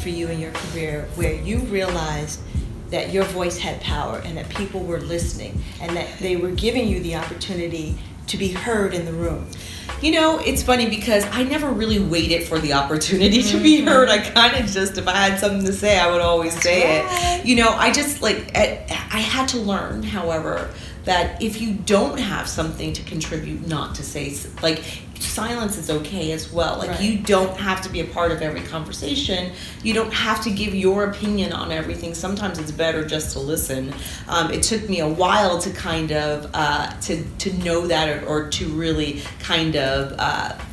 for you in your career where you realized that your voice had power and that people were listening and that they were giving you the opportunity to be heard in the room? You know, it's funny because I never really waited for the opportunity to be heard. I kind of just, if I had something to say, I would always say it. You know, I just I had to learn, however, that if you don't have something to contribute, not to say, like, silence is okay as well. Like, you don't have to be a part of every conversation. You don't have to give your opinion on everything. Sometimes it's better just to listen. It took me a while to kind of to know that, or to really kind of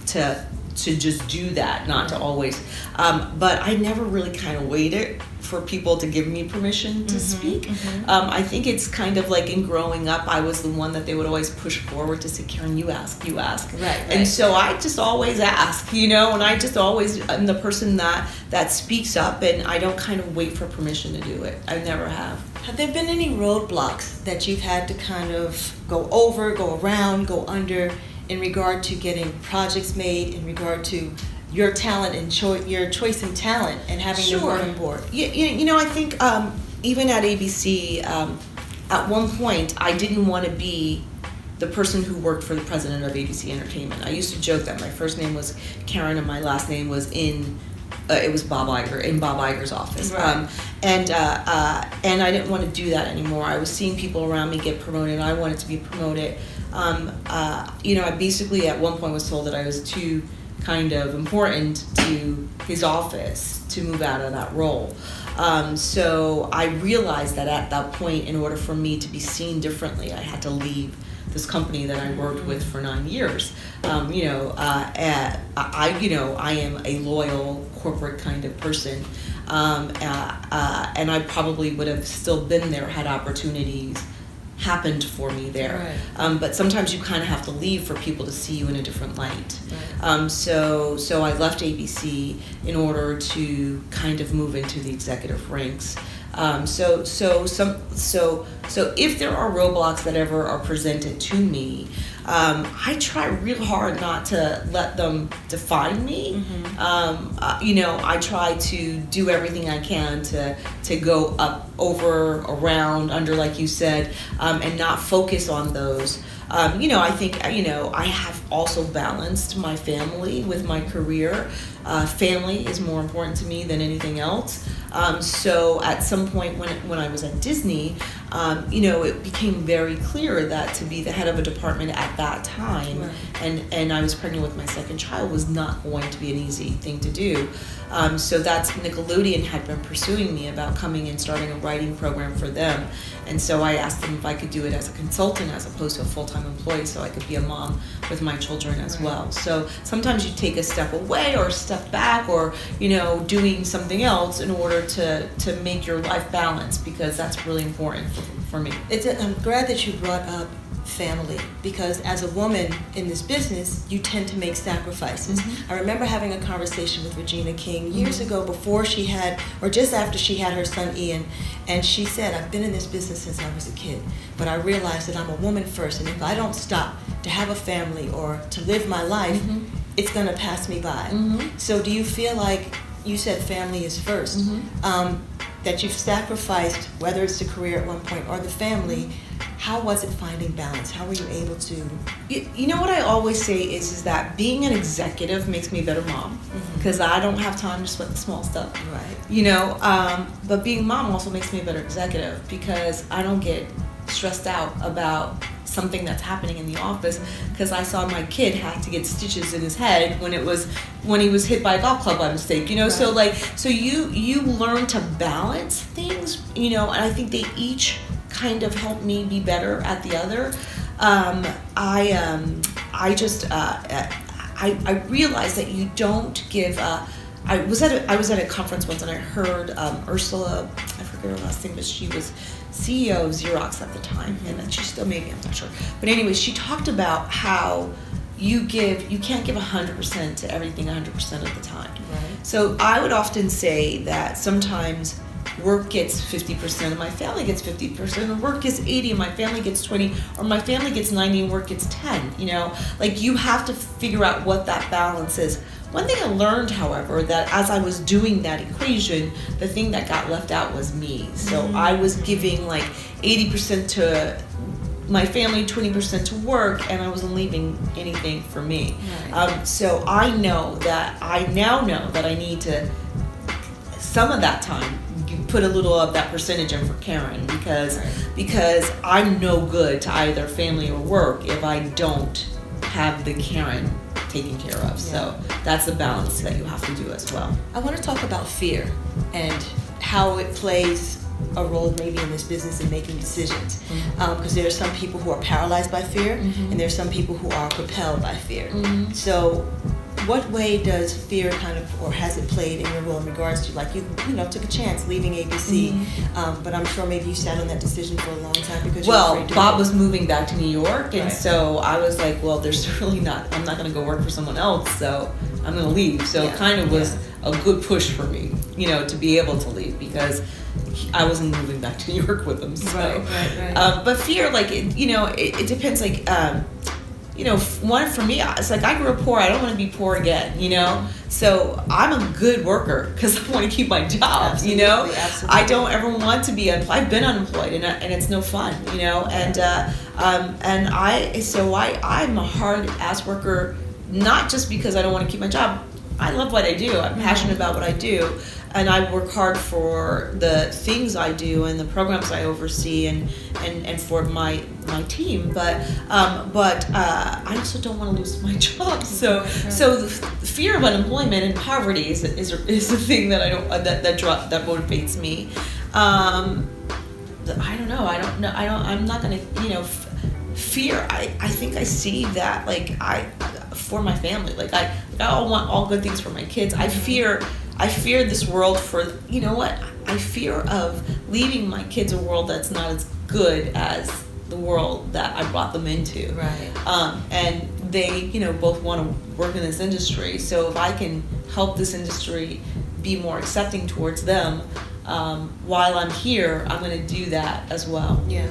to just do that, not to always. But I never really kind of waited for people to give me permission to speak. I think it's kind of like in growing up, I was the one that they would always push forward to say, Karen, you ask. And so I just always ask, you know, and I just always am the person that speaks up, and I don't kind of wait for permission to do it. I never have. Have there been any roadblocks that you've had to kind of go over, go around, go under in regard to getting projects made, in regard to your talent and your choice in talent and having the work on board? You know, I think even at ABC, at one point, I didn't want to be the person who worked for the president of ABC Entertainment. I used to joke that my first name was Karen and my last name was it was Bob Iger, in Bob Iger's office. And I didn't want to do that anymore. I was seeing people around me get promoted. I wanted to be promoted. You know, I basically at one point was told that I was too kind of important to his office to move out of that role. So I realized that at that point, in order for me to be seen differently, I had to leave this company that I worked with for 9 years. You know, I am a loyal corporate kind of person, and I probably would have still been there had opportunities happened for me there. But sometimes you kind of have to leave for people to see you in a different light. So I left ABC in order to kind of move into the executive ranks. So if there are roadblocks that ever are presented to me, I try real hard not to let them define me. You know, I try to do everything I can to go up, over, around, under, like you said, and not focus on those. You know, I think, you know, I have also balanced my family with my career. Family is more important to me than anything else. So at some point when I was at Disney, you know, it became very clear that to be the head of a department at that time, and I was pregnant with my second child, was not going to be an easy thing to do. So that's Nickelodeon had been pursuing me about coming and starting a writing program for them. And so I asked them if I could do it as a consultant as opposed to a full-time employee, so I could be a mom with my children as well. So sometimes you take a step away or a step back, or, you know, doing something else in order to make your life balanced, because that's really important for me. I'm glad that you brought up family, because as a woman in this business, you tend to make sacrifices. I remember having a conversation with Regina King years ago, before she had, or just after she had her son Ian, and she said, I've been in this business since I was a kid, but I realized that I'm a woman first, and if I don't stop to have a family or to live my life, it's going to pass me by. So do you feel like, you said family is first, that you've sacrificed, whether it's the career at one point or the family? How was it finding balance? How were you able to? You know what I always say is that being an executive makes me a better mom, because I don't have time to sweat the small stuff. You know, but being a mom also makes me a better executive, because I don't get stressed out about something that's happening in the office, because I saw my kid have to get stitches in his head when he was hit by a golf club by mistake, you know. So you learn to balance things, you know, and I think they each kind of help me be better at the other. I realized that you don't give. I was at a conference once, and I heard Ursula, I forget her last name, but she was CEO of Xerox at the time, and then she still maybe, I'm not sure. But anyway, she talked about how you can't give 100% to everything 100% of the time. So I would often say that sometimes work gets 50% and my family gets 50%, or work gets 80 and my family gets 20, or my family gets 90 and work gets 10, you know? Like, you have to figure out what that balance is. One thing I learned, however, that as I was doing that equation, the thing that got left out was me. So I was giving like 80% to my family, 20% to work, and I wasn't leaving anything for me. Right. So I now know that I need to, some of that time, put a little of that percentage in for Karen, because I'm no good to either family or work if I don't have the Karen taken care of. So that's the balance that you have to do as well. I want to talk about fear and how it plays a role maybe in this business in making decisions, because there are some people who are paralyzed by fear, and there are some people who are propelled by fear. So what way does fear kind of, or has it played in your role in regards to, like, you know, took a chance leaving ABC, but I'm sure maybe you sat on that decision for a long time because you were afraid to Bob go. was moving back to New York, and Right. so I was like, well, there's really not, I'm not going to go work for someone else, so I'm going to leave. So it kind of was a good push for me, you know, to be able to leave, because I wasn't moving back to New York with him. So. Right. But fear, like, it depends, like, one for me, it's like I grew up poor. I don't want to be poor again, you know? So I'm a good worker because I want to keep my job, Absolutely, you know? absolutely. I don't ever want to be unemployed. I've been unemployed and it's no fun, you know? And I'm a hard ass worker, not just because I don't want to keep my job. I love what I do. I'm passionate about what I do. And I work hard for the things I do and the programs I oversee and for my team. But I also don't want to lose my job. So the fear of unemployment and poverty is the thing that I don't that motivates me. I don't know. I'm not gonna, fear. I think I see that, like, for my family. Like I want all good things for my kids. I fear this world for, you know what? I fear of leaving my kids a world that's not as good as the world that I brought them into. Right. And they, both want to work in this industry. So if I can help this industry be more accepting towards them, while I'm here, I'm going to do that as well. Yeah.